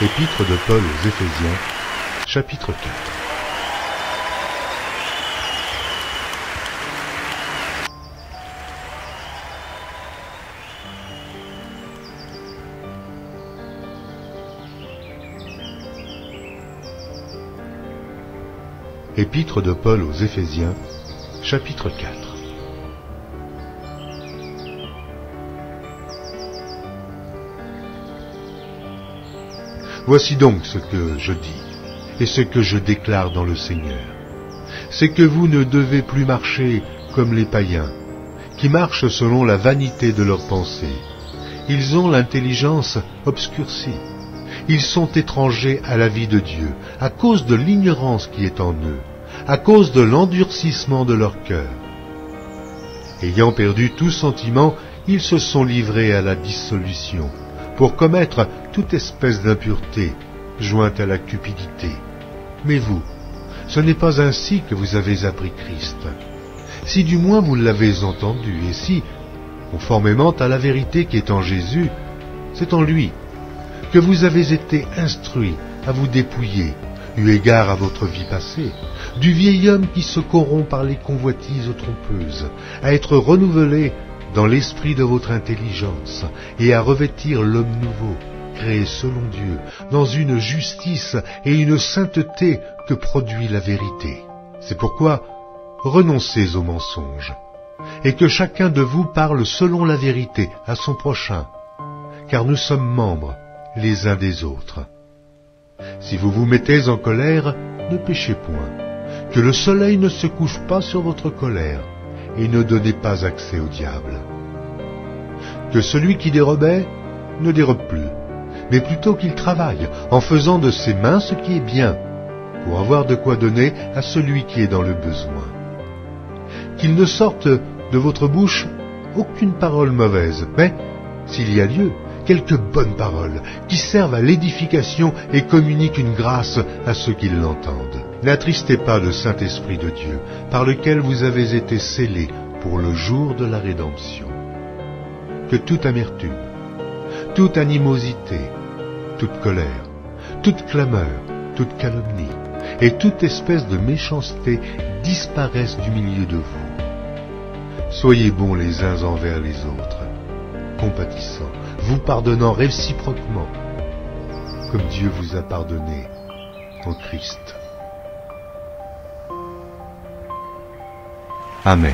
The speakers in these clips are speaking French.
Épître de Paul aux Éphésiens, chapitre 4. Épître de Paul aux Éphésiens, chapitre 4. Voici donc ce que je dis, et ce que je déclare dans le Seigneur. C'est que vous ne devez plus marcher comme les païens, qui marchent selon la vanité de leurs pensées. Ils ont l'intelligence obscurcie. Ils sont étrangers à la vie de Dieu, à cause de l'ignorance qui est en eux, à cause de l'endurcissement de leur cœur. Ayant perdu tout sentiment, ils se sont livrés à la dissolution, pour commettre toute espèce d'impureté, jointe à la cupidité. Mais vous, ce n'est pas ainsi que vous avez appris Christ. Si du moins vous l'avez entendu, et si, conformément à la vérité qui est en Jésus, c'est en lui que vous avez été instruits à vous dépouiller, eu égard à votre vie passée, du vieil homme qui se corrompt par les convoitises trompeuses, à être renouvelé dans l'esprit de votre intelligence, et à revêtir l'homme nouveau, créé selon Dieu, dans une justice et une sainteté que produit la vérité. C'est pourquoi renoncez aux mensonges, et que chacun de vous parle selon la vérité à son prochain, car nous sommes membres les uns des autres. Si vous vous mettez en colère, ne péchez point, que le soleil ne se couche pas sur votre colère, et ne donnez pas accès au diable. Que celui qui dérobait ne dérobe plus, mais plutôt qu'il travaille, en faisant de ses mains ce qui est bien, pour avoir de quoi donner à celui qui est dans le besoin. Qu'il ne sorte de votre bouche aucune parole mauvaise, mais, s'il y a lieu, quelques bonnes paroles qui servent à l'édification et communiquent une grâce à ceux qui l'entendent. N'attristez pas le Saint-Esprit de Dieu, par lequel vous avez été scellés pour le jour de la rédemption. Que toute amertume, toute animosité, toute colère, toute clameur, toute calomnie et toute espèce de méchanceté disparaissent du milieu de vous. Soyez bons les uns envers les autres, compatissants, vous pardonnant réciproquement, comme Dieu vous a pardonné en Christ. Amen.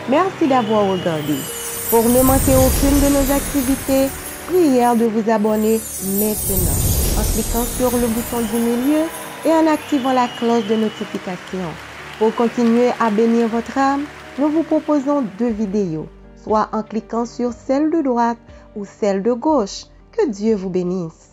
Merci d'avoir regardé. Pour ne manquer aucune de nos activités, prière de vous abonner maintenant en cliquant sur le bouton du milieu et en activant la cloche de notification. Pour continuer à bénir votre âme, nous vous proposons 2 vidéos, soit en cliquant sur celle de droite ou celle de gauche. Que Dieu vous bénisse.